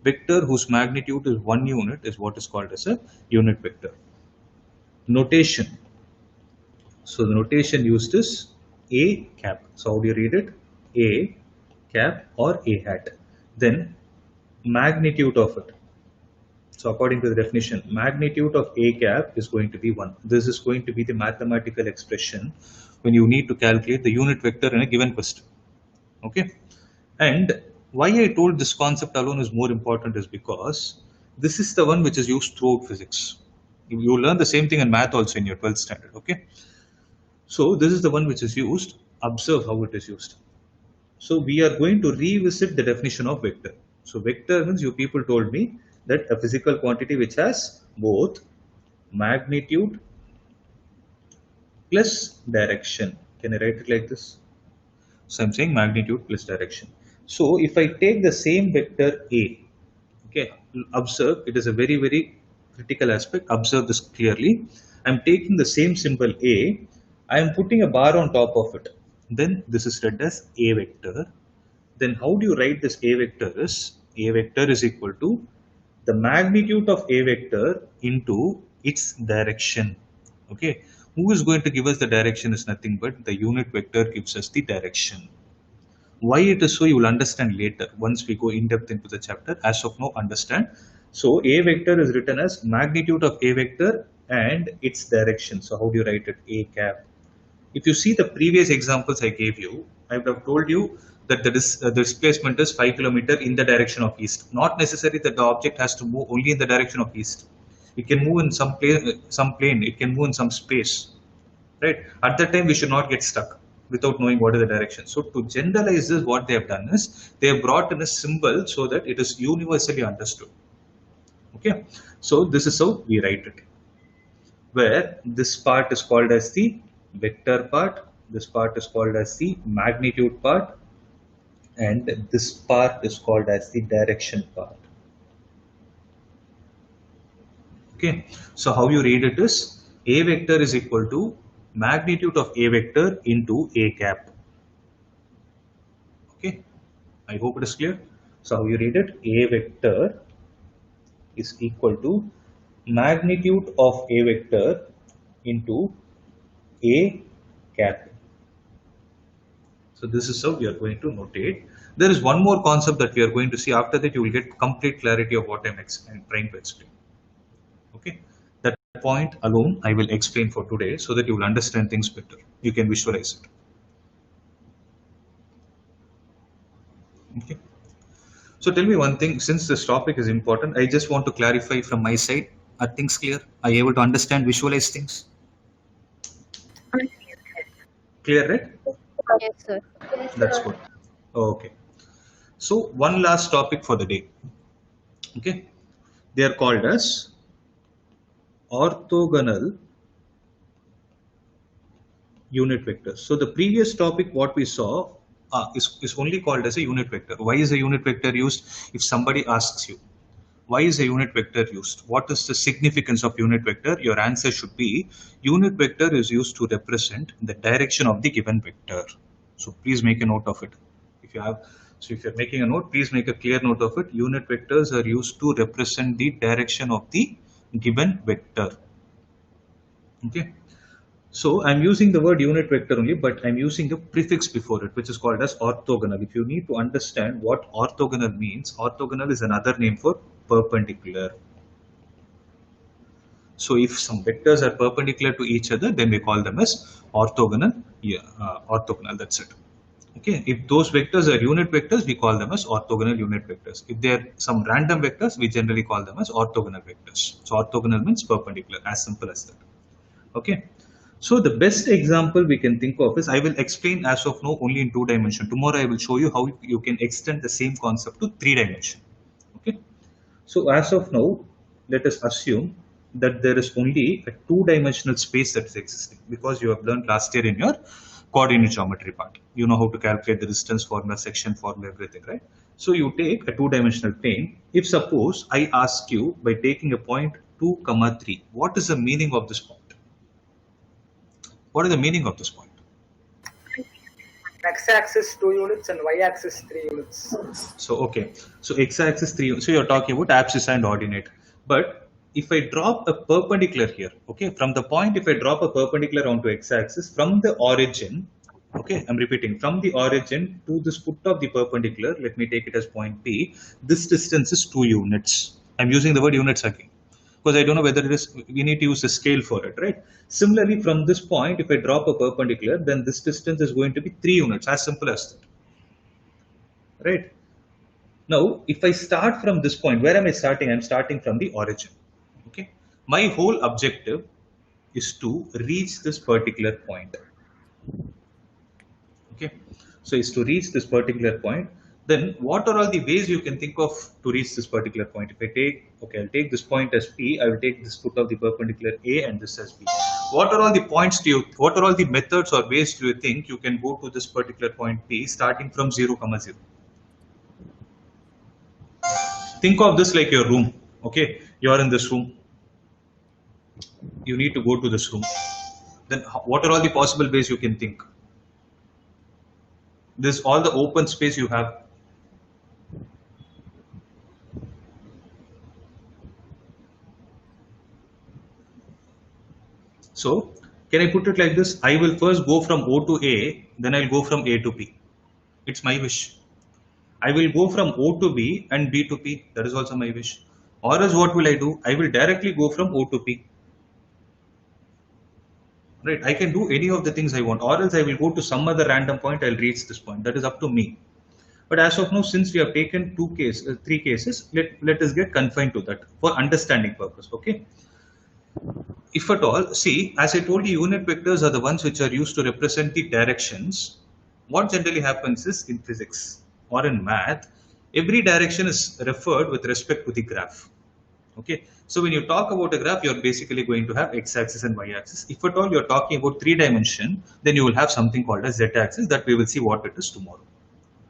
vector whose magnitude is 1 unit is what is called as a unit vector. Notation. So the notation used is A cap. So how do you read it? A cap or A hat. Then magnitude of it. So according to the definition, magnitude of A cap is going to be 1. This is going to be the mathematical expression when you need to calculate the unit vector in a given question. Okay. And why I told this concept alone is more important is because this is the one which is used throughout physics. You learn the same thing in math also in your 12th standard. Okay. So this is the one which is used. Observe how it is used. So we are going to revisit the definition of vector. So vector means you people told me that a physical quantity which has both magnitude plus direction. Can I write it like this? So I'm saying magnitude plus direction. So if I take the same vector A, okay, observe, it is a very, very critical aspect. Observe this clearly. I'm taking the same symbol A. I am putting a bar on top of it. Then this is read as A vector. Then how do you write this A vector is? A vector is equal to the magnitude of A vector into its direction. Okay. Who is going to give us the direction is nothing but the unit vector gives us the direction. Why it is so you will understand later once we go in depth into the chapter. As of now, understand. So A vector is written as magnitude of A vector and its direction. So how do you write it? A cap. If you see the previous examples I gave you, I would have told you that the displacement is 5 km in the direction of east. Not necessarily that the object has to move only in the direction of east. It can move in some plane, it can move in some space. Right? At that time, we should not get stuck without knowing what is the direction. So to generalize this, what they have done is they have brought in a symbol so that it is universally understood. Okay. So this is how we write it. Where this part is called as the vector part, this part is called as the magnitude part, and this part is called as the direction part. Okay, so how you read it is A vector is equal to magnitude of A vector into A cap. Okay, I hope it is clear. So how you read it? A vector is equal to magnitude of A vector into A cap. So this is how we are going to notate. There is one more concept that we are going to see. After that, you will get complete clarity of what I'm trying to explain. Okay, that point alone I will explain for today so that you will understand things better. You can visualize it. Okay. So tell me one thing, since this topic is important, I just want to clarify from my side. Are things clear? Are you able to understand, visualize things? Clear, right? Yes, sir. That's good. Okay. So one last topic for the day. Okay. They are called as orthogonal unit vectors. So the previous topic what we saw is only called as a unit vector. Why is a unit vector used? If somebody asks you, why is a unit vector used? What is the significance of unit vector? Your answer should be unit vector is used to represent the direction of the given vector. So please make a note of it. If you're making a note, please make a clear note of it. Unit vectors are used to represent the direction of the given vector. Okay. So I'm using the word unit vector only, but I'm using a prefix before it, which is called as orthogonal. If you need to understand what orthogonal means, orthogonal is another name for perpendicular. So if some vectors are perpendicular to each other, then we call them as orthogonal. Yeah, orthogonal. That's it. Okay. If those vectors are unit vectors, we call them as orthogonal unit vectors. If they are some random vectors, we generally call them as orthogonal vectors. So orthogonal means perpendicular. As simple as that. Okay. So the best example we can think of is, I will explain as of now only in 2 dimension. Tomorrow I will show you how you can extend the same concept to 3 dimension. Okay. So as of now, let us assume that there is only a 2-dimensional space that is existing, because you have learned last year in your coordinate geometry part. You know how to calculate the distance formula, section formula, everything, right? So you take a 2-dimensional plane. If suppose I ask you, by taking a point 2, 3, what is the meaning of this point? What is the meaning of this point? X-axis 2 units and y-axis 3 units. So okay, so x-axis 3. So you're talking about abscissa and ordinate. But if I drop a perpendicular here, okay, from the point, if I drop a perpendicular onto x-axis from the origin, okay, I'm repeating, from the origin to this foot of the perpendicular, let me take it as point P. This distance is 2 units. I'm using the word units again, because I don't know whether it is, we need to use a scale for it, right? Similarly, from this point, if I drop a perpendicular, then this distance is going to be 3 units, as simple as that, right? Now, if I start from this point, where am I starting? I'm starting from the origin, okay? My whole objective is to reach this particular point, okay? So, is to reach this particular point. Then what are all the ways you can think of to reach this particular point? If I take, okay, I'll take this point as P, I will take this foot of the perpendicular A and this as B. What are all the points what are all the methods or ways do you think you can go to this particular point P starting from 0, 0? Think of this like your room, okay? You're in this room. You need to go to this room. Then what are all the possible ways you can think? This all the open space you have. So, can I put it like this? I will first go from O to A, then I'll go from A to P. It's my wish. I will go from O to B and B to P. That is also my wish. Or else what will I do? I will directly go from O to P. Right? I can do any of the things I want. Or else I will go to some other random point. I'll reach this point. That is up to me. But as of now, since we have taken 3 cases, let us get confined to that for understanding purpose. Okay. If at all, see, as I told you, unit vectors are the ones which are used to represent the directions. What generally happens is, in physics or in math, every direction is referred with respect to the graph. Okay, so when you talk about a graph, you're basically going to have x-axis and y-axis. If at all you're talking about 3 dimension, then you will have something called as z-axis, that we will see what it is tomorrow.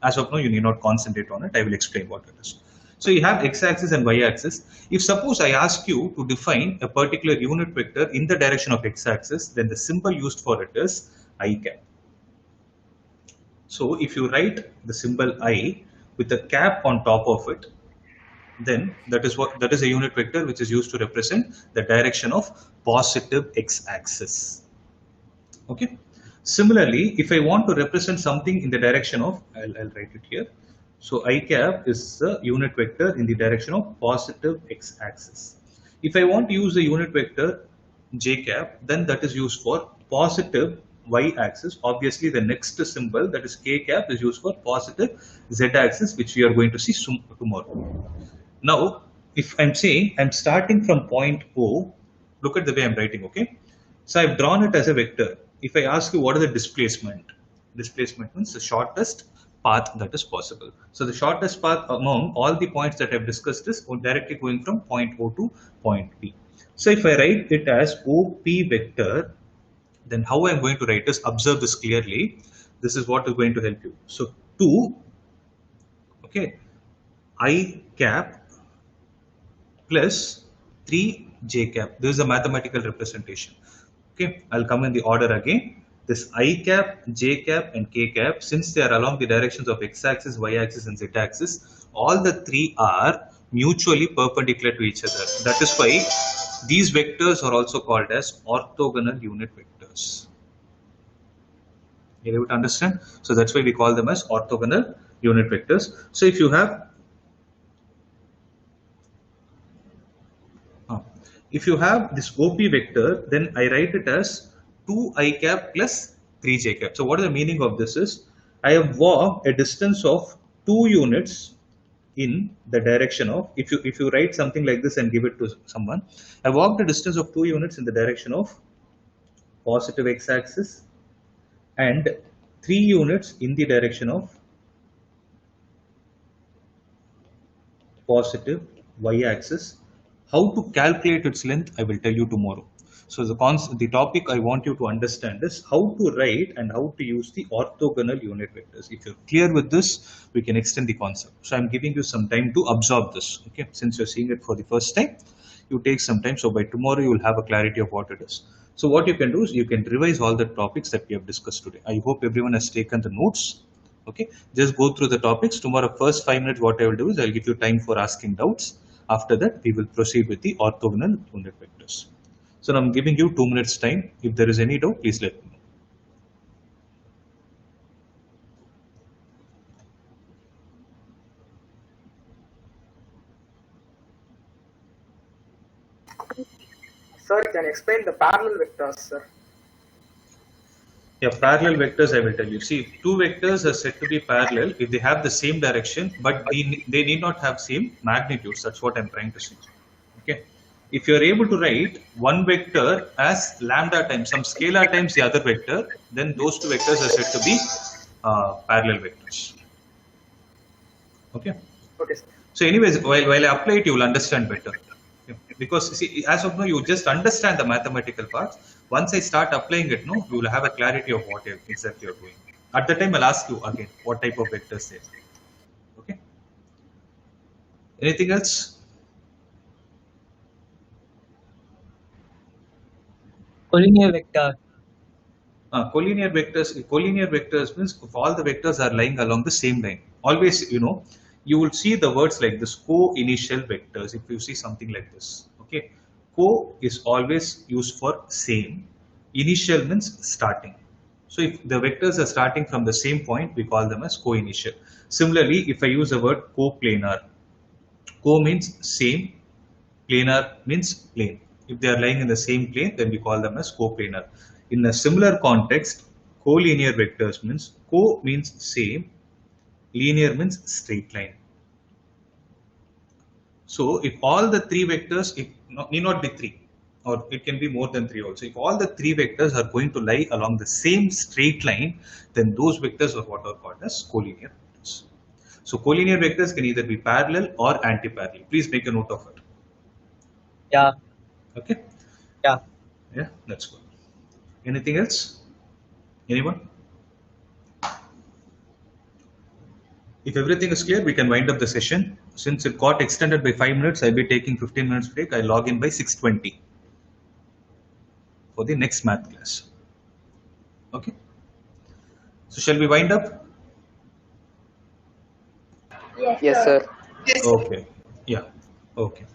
As of now, you need not concentrate on it. I will explain what it is. So you have x-axis and y-axis. If suppose I ask you to define a particular unit vector in the direction of x-axis, then the symbol used for it is I cap. So if you write the symbol I with a cap on top of it, then that is a unit vector which is used to represent the direction of positive x-axis. Okay. Similarly, if I want to represent something in the direction of, I'll write it here. So I cap is the unit vector in the direction of positive x-axis. If I want to use the unit vector j cap, then that is used for positive y-axis. Obviously, the next symbol, that is k cap, is used for positive z-axis, which we are going to see tomorrow. Now, if I'm saying I'm starting from point O, look at the way I'm writing, okay? So I've drawn it as a vector. If I ask you what is the displacement? Displacement means the shortest path that is possible. So the shortest path among all the points that I've discussed is directly going from point O to point P. So if I write it as OP vector, then how I'm going to write this, observe this clearly. This is what is going to help you. So 2, okay, I cap plus 3 j cap. This is a mathematical representation. Okay, I'll come in the order again. This I cap, j cap and k cap, since they are along the directions of x-axis, y-axis and z-axis, all the 3 are mutually perpendicular to each other. That is why these vectors are also called as orthogonal unit vectors. You able to understand? So that's why we call them as orthogonal unit vectors. So if you have if you have this OP vector, then I write it as 2i cap plus 3j cap. So what is the meaning of this is, I have walked a distance of 2 units in the direction of, if you write something like this and give it to someone, I walked a distance of 2 units in the direction of positive x-axis and 3 units in the direction of positive y-axis. How to calculate its length, I will tell you tomorrow. So the topic I want you to understand is how to write and how to use the orthogonal unit vectors. If you're clear with this, we can extend the concept. So I'm giving you some time to absorb this. Okay, since you're seeing it for the first time, you take some time. So by tomorrow, you will have a clarity of what it is. So what you can do is you can revise all the topics that we have discussed today. I hope everyone has taken the notes. Okay, just go through the topics. Tomorrow, first 5 minutes, what I will do is I'll give you time for asking doubts. After that, we will proceed with the orthogonal unit vectors. So now I'm giving you 2 minutes time. If there is any doubt, please let me know. Sir, can you explain the parallel vectors, sir? Yeah, parallel vectors, I will tell you. See, 2 vectors are said to be parallel if they have the same direction, but they need not have same magnitudes. That's what I'm trying to say. Okay. If you're able to write one vector as lambda times some scalar times the other vector, then those 2 vectors are said to be parallel vectors. Okay. Okay, sir. So anyways, while I apply it, you will understand better. Okay. Because see, as of now, you just understand the mathematical parts. Once I start applying it, no, you will have a clarity of what exactly you're doing. At the time, I'll ask you again what type of vectors they are. Okay. Anything else? Collinear vector. Collinear vectors means if all the vectors are lying along the same line. Always, you will see the words like this, co-initial vectors. If you see something like this, okay, co is always used for same. Initial means starting. So if the vectors are starting from the same point, we call them as co-initial. Similarly, if I use the word coplanar, co means same, planar means plane. If they are lying in the same plane, then we call them as coplanar. In a similar context, collinear vectors means co means same, linear means straight line. So if all the 3 vectors, need not be 3, or it can be more than 3 also. If all the 3 vectors are going to lie along the same straight line, then those vectors are what are called as collinear vectors. So collinear vectors can either be parallel or anti-parallel. Please make a note of it. Yeah. Okay. Yeah. Yeah, that's good. Anything else? Anyone? If everything is clear, we can wind up the session. Since it got extended by 5 minutes, I'll be taking 15 minutes break. I log in by 6:20 for the next math class. Okay. So shall we wind up? Yes, sir. Okay. Yeah. Okay.